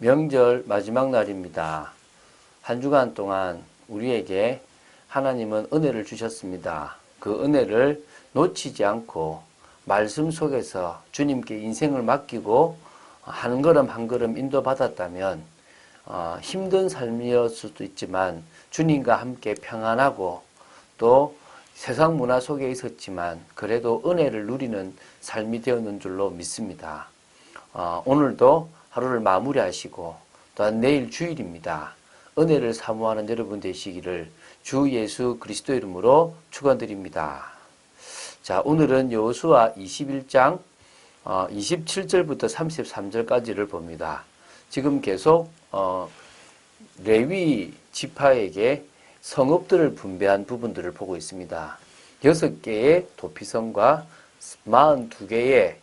명절 마지막 날입니다. 한 주간 동안 우리에게 하나님은 은혜를 주셨습니다. 그 은혜를 놓치지 않고 말씀 속에서 주님께 인생을 맡기고 한 걸음 한 걸음 인도받았다면 힘든 삶이었을 수도 있지만 주님과 함께 평안하고 또 세상 문화 속에 있었지만 그래도 은혜를 누리는 삶이 되었는 줄로 믿습니다. 오늘도 하루를 마무리하시고 또한 내일 주일입니다. 은혜를 사모하는 여러분 되시기를 주 예수 그리스도 이름으로 축원드립니다. 자, 오늘은 여호수아 21장 27절부터 33절까지를 봅니다. 지금 계속 레위 지파에게 성읍들을 분배한 부분들을 보고 있습니다. 6개의 도피성과 42개의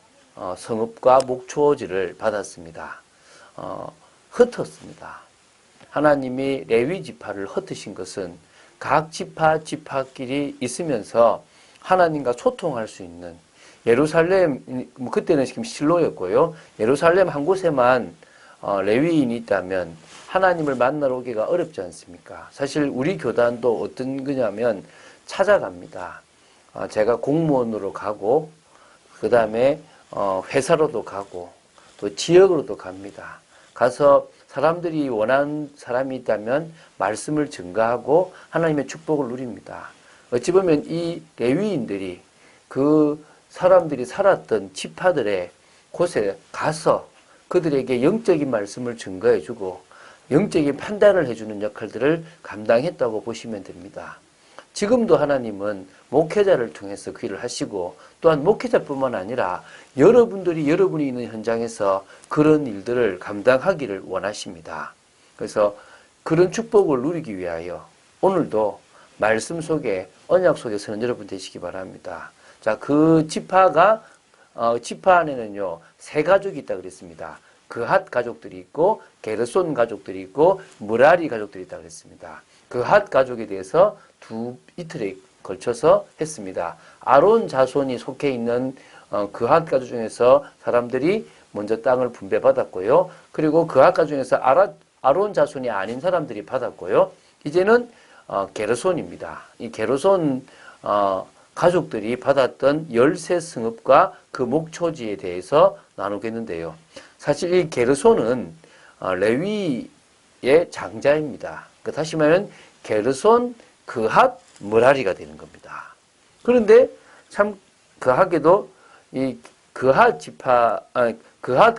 성읍과 목초지를 받았습니다. 흩었습니다. 하나님이 레위 지파를 흩으신 것은 각 지파끼리 있으면서 하나님과 소통할 수 있는 예루살렘, 그때는 지금 실로였고요. 예루살렘 한 곳에만 레위인이 있다면 하나님을 만나러 오기가 어렵지 않습니까? 사실 우리 교단도 어떤 거냐면 찾아갑니다. 제가 공무원으로 가고 그 다음에 회사로도 가고 또 지역으로도 갑니다. 가서 사람들이 원하는 사람이 있다면 말씀을 증거하고 하나님의 축복을 누립니다. 어찌 보면 이 레위인들이 그 사람들이 살았던 지파들의 곳에 가서 그들에게 영적인 말씀을 증거해주고 영적인 판단을 해주는 역할들을 감당했다고 보시면 됩니다. 지금도 하나님은 목회자를 통해서 그 일을 하시고 또한 목회자뿐만 아니라 여러분이 있는 현장에서 그런 일들을 감당하기를 원하십니다. 그래서 그런 축복을 누리기 위하여 오늘도 말씀 속에 언약 속에 서는 여러분 되시기 바랍니다. 자, 그 지파 안에는요 3가족이 있다 그랬습니다. 그핫 가족들이 있고 게르손 가족들이 있고 무라리 가족들이 있다 그랬습니다. 그핫 가족에 대해서 이틀에 걸쳐서 했습니다. 아론 자손이 속해 있는 그핫 가족 중에서 사람들이 먼저 땅을 분배받았고요. 그리고 그핫 가족 중에서 아론 자손이 아닌 사람들이 받았고요. 이제는 게르손입니다. 이 게르손 가족들이 받았던 13성읍과 그 목초지에 대해서 나누겠는데요. 사실 이 게르손은 레위의 장자입니다. 다시 말하면 게르손, 그핫, 무라리가 되는 겁니다. 그런데 참 그하게도 이 그핫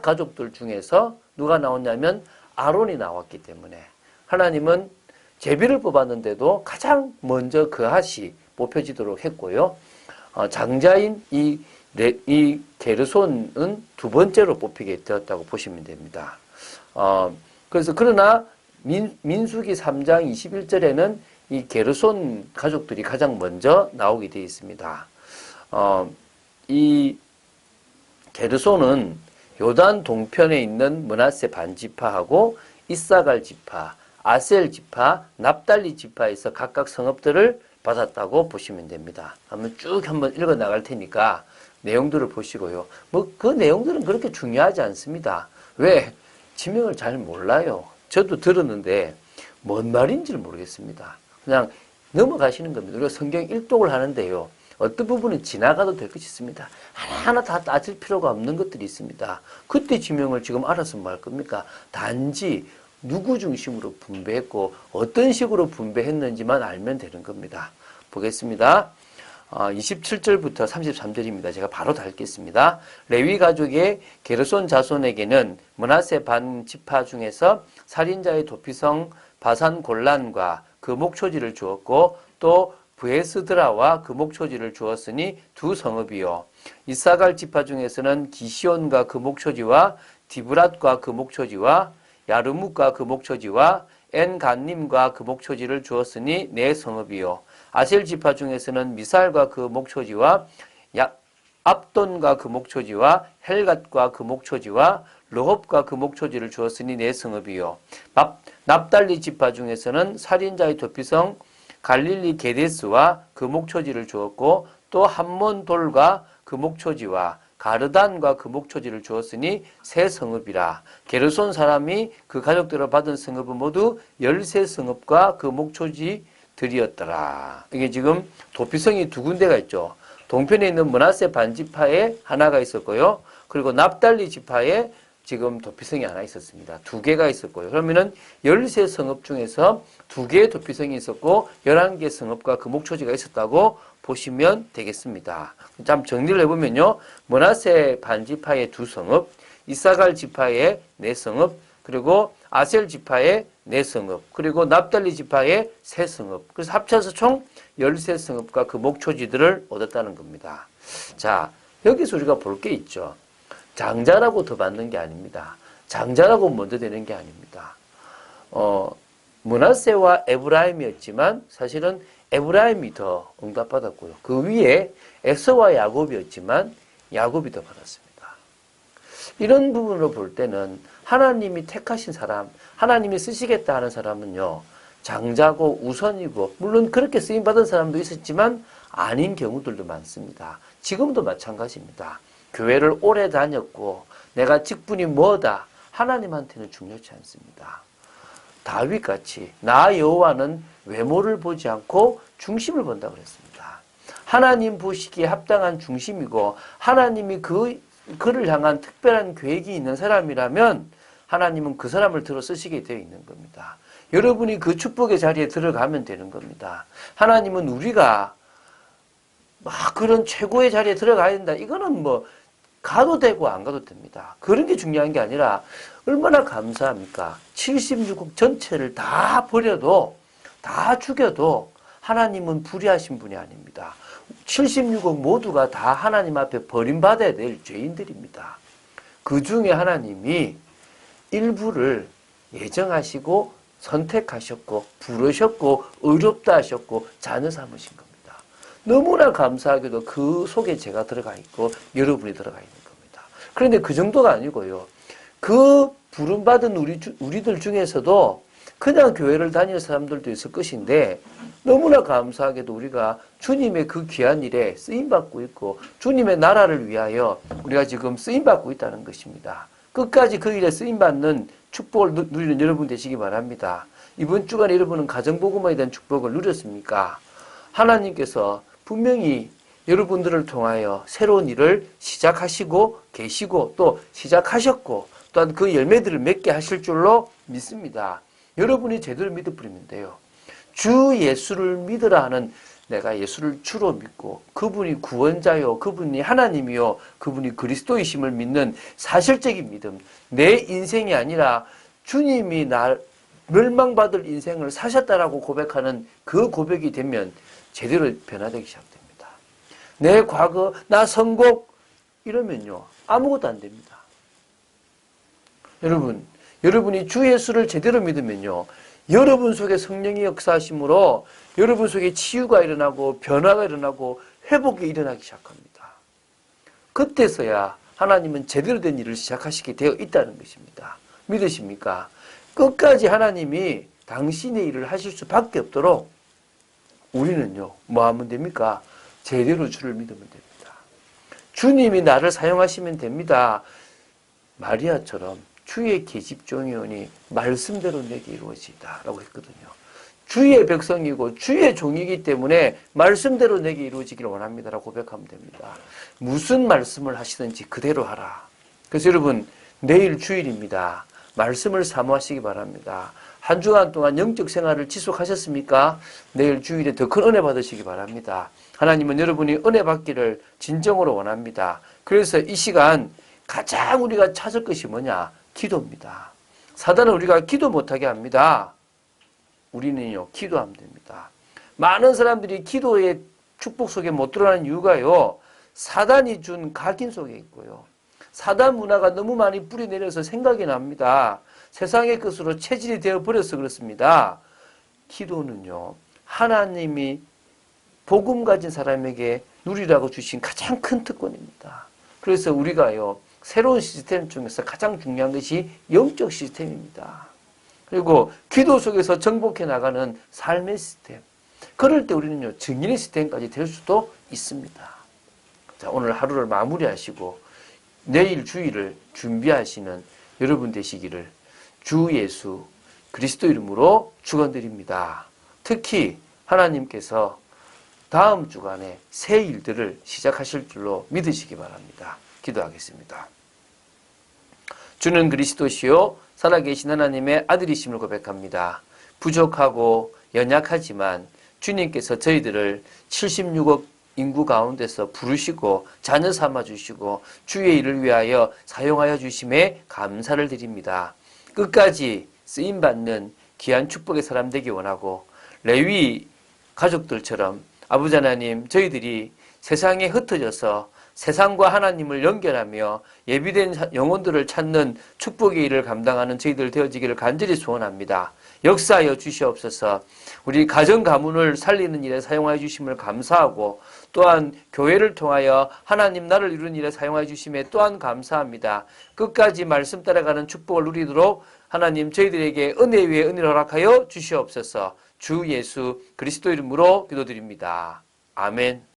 가족들 중에서 누가 나왔냐면 아론이 나왔기 때문에 하나님은 제비를 뽑았는데도 가장 먼저 그핫이 뽑혀지도록 했고요. 장자인 이 게르손은 2번째로 뽑히게 되었다고 보시면 됩니다. 그래서 그러나 민수기 3장 21절에는 이 게르손 가족들이 가장 먼저 나오게 되어 있습니다. 이 게르손은 요단 동편에 있는 므낫세 반지파하고 이사갈 지파, 아셀 지파, 납달리 지파에서 각각 성읍들을 받았다고 보시면 됩니다. 한번 읽어 나갈 테니까 내용들을 보시고요. 그 내용들은 그렇게 중요하지 않습니다. 왜? 지명을 잘 몰라요. 저도 들었는데 뭔 말인지를 모르겠습니다. 그냥 넘어가시는 겁니다. 우리가 성경 일독을 하는데요. 어떤 부분은 지나가도 될 것이 있습니다. 하나하나 다 따질 필요가 없는 것들이 있습니다. 그때 지명을 지금 알아서 뭐 할 겁니까? 단지 누구 중심으로 분배했고 어떤 식으로 분배했는지만 알면 되는 겁니다. 보겠습니다. 27절부터 33절입니다. 제가 바로 다 읽겠습니다. 레위 가족의 게르손 자손에게는 므낫세 반 지파 중에서 살인자의 도피성 바산 골란과 그 목초지를 주었고 또 브에스드라와 그 목초지를 주었으니 2성읍이요. 이사갈 지파 중에서는 기시온과 그 목초지와 디브랏과 그 목초지와 야르묵과 그 목초지와 엔간님과 그 목초지를 주었으니 4성읍이요. 아셀 지파 중에서는 미살과 그 목초지와 압돈과 그 목초지와 헬갓과 그 목초지와 르홉과 그 목초지를 주었으니 4성읍이요. 납달리 지파 중에서는 살인자의 도피성 갈릴리 게데스와 그 목초지를 주었고 또 함몬돌과 그 목초지와 가르단과 그 목초지를 주었으니 세 성읍이라. 게르손 사람이 그 가족들을 받은 성읍은 모두 13성읍과 그 목초지들이었더라. 이게 지금 도피성이 두 군데가 있죠. 동편에 있는 므낫세 반지파에 하나가 있었고요. 그리고 납달리 지파에 지금 도피성이 하나 있었습니다. 두 개가 있었고요. 그러면은 13성읍 중에서 두 개의 도피성이 있었고 11개 성읍과 그 목초지가 있었다고 보시면 되겠습니다. 좀 정리를 해보면요. 므낫세 반지파의 2성읍, 이사갈 지파의 4성읍, 그리고 아셀 지파의 4성읍, 그리고 납달리 지파의 3성읍. 그래서 합쳐서 총 13성읍과 그 목초지들을 얻었다는 겁니다. 자, 여기서 우리가 볼 게 있죠. 장자라고 더 받는 게 아닙니다. 장자라고 먼저 되는 게 아닙니다. 므낫세와 에브라임이었지만 사실은 에브라임이 더 응답받았고요. 그 위에 에서와 야곱이었지만 야곱이 더 받았습니다. 이런 부분으로 볼 때는 하나님이 택하신 사람, 하나님이 쓰시겠다 하는 사람은요, 장자고 우선이고, 물론 그렇게 쓰임받은 사람도 있었지만 아닌 경우들도 많습니다. 지금도 마찬가지입니다. 교회를 오래 다녔고 내가 직분이 뭐다, 하나님한테는 중요치 않습니다. 다윗같이 나 여호와는 외모를 보지 않고 중심을 본다고 그랬습니다. 하나님 보시기에 합당한 중심이고 하나님이 그를 향한 특별한 계획이 있는 사람이라면 하나님은 그 사람을 들어 쓰시게 되어 있는 겁니다. 여러분이 그 축복의 자리에 들어가면 되는 겁니다. 하나님은 우리가 막 그런 최고의 자리에 들어가야 된다, 이거는 뭐 가도 되고 안 가도 됩니다. 그런 게 중요한 게 아니라 얼마나 감사합니까? 76억 전체를 다 버려도, 다 죽여도 하나님은 불의하신 분이 아닙니다. 76억 모두가 다 하나님 앞에 버림받아야 될 죄인들입니다. 그 중에 하나님이 일부를 예정하시고 선택하셨고 부르셨고 의롭다 하셨고 자녀 삼으신 겁니다. 너무나 감사하게도 그 속에 제가 들어가 있고 여러분이 들어가 있는 겁니다. 그런데 그 정도가 아니고요. 그 부름받은 우리들 중에서도 그냥 교회를 다니는 사람들도 있을 것인데 너무나 감사하게도 우리가 주님의 그 귀한 일에 쓰임받고 있고 주님의 나라를 위하여 우리가 지금 쓰임받고 있다는 것입니다. 끝까지 그 일에 쓰임받는 축복을 누리는 여러분 되시기 바랍니다. 이번 주간에 여러분은 가정복음에 대한 축복을 누렸습니까? 하나님께서 분명히 여러분들을 통하여 새로운 일을 시작하시고 계시고 또 시작하셨고 또한 그 열매들을 맺게 하실 줄로 믿습니다. 여러분이 제대로 믿어버리면 돼요. 주 예수를 믿으라 하는, 내가 예수를 주로 믿고 그분이 구원자요, 그분이 하나님이요, 그분이 그리스도이심을 믿는 사실적인 믿음, 내 인생이 아니라 주님이 날 멸망받을 인생을 사셨다라고 고백하는 그 고백이 되면 제대로 변화되기 시작됩니다. 내 과거, 나 선곡 이러면요 아무것도 안 됩니다. 여러분이 주 예수를 제대로 믿으면요 여러분 속에 성령의 역사하심으로 여러분 속에 치유가 일어나고 변화가 일어나고 회복이 일어나기 시작합니다. 그때서야 하나님은 제대로 된 일을 시작하시게 되어 있다는 것입니다. 믿으십니까? 끝까지 하나님이 당신의 일을 하실 수밖에 없도록 우리는요 뭐 하면 됩니까? 제대로 주를 믿으면 됩니다. 주님이 나를 사용하시면 됩니다. 마리아처럼 주의 계집종이오니 말씀대로 내게 이루어지이다 라고 했거든요. 주의 백성이고 주의 종이기 때문에 말씀대로 내게 이루어지기를 원합니다 라고 고백하면 됩니다. 무슨 말씀을 하시든지 그대로 하라. 그래서 여러분, 내일 주일입니다. 말씀을 사모하시기 바랍니다. 한 주간 동안 영적 생활을 지속하셨습니까? 내일 주일에 더 큰 은혜 받으시기 바랍니다. 하나님은 여러분이 은혜 받기를 진정으로 원합니다. 그래서 이 시간 가장 우리가 찾을 것이 뭐냐? 기도입니다. 사단은 우리가 기도 못하게 합니다. 우리는요 기도하면 됩니다. 많은 사람들이 기도의 축복 속에 못 들어가는 이유가요, 사단이 준 각인 속에 있고요, 사단 문화가 너무 많이 뿌리내려서 생각이 납니다. 세상의 것으로 체질이 되어버려서 그렇습니다. 기도는요 하나님이 복음 가진 사람에게 누리라고 주신 가장 큰 특권입니다. 그래서 우리가요 새로운 시스템 중에서 가장 중요한 것이 영적 시스템입니다. 그리고 기도 속에서 정복해 나가는 삶의 시스템. 그럴 때 우리는요, 증인의 시스템까지 될 수도 있습니다. 자, 오늘 하루를 마무리하시고 내일 주일을 준비하시는 여러분 되시기를 주 예수 그리스도 이름으로 축원드립니다. 특히 하나님께서 다음 주간에 새 일들을 시작하실 줄로 믿으시기 바랍니다. 기도하겠습니다. 주는 그리스도시요 살아계신 하나님의 아들이심을 고백합니다. 부족하고 연약하지만 주님께서 저희들을 76억 인구 가운데서 부르시고 자녀 삼아 주시고 주의 일을 위하여 사용하여 주심에 감사를 드립니다. 끝까지 쓰임받는 귀한 축복의 사람 되기 원하고 레위 가족들처럼 아버지 하나님 저희들이 세상에 흩어져서 세상과 하나님을 연결하며 예비된 영혼들을 찾는 축복의 일을 감당하는 저희들 되어지기를 간절히 소원합니다. 역사하여 주시옵소서. 우리 가정 가문을 살리는 일에 사용하여 주심을 감사하고 또한 교회를 통하여 하나님 나를 이루는 일에 사용하여 주심에 또한 감사합니다. 끝까지 말씀 따라가는 축복을 누리도록 하나님 저희들에게 은혜 위에 은혜를 허락하여 주시옵소서. 주 예수 그리스도 이름으로 기도드립니다. 아멘.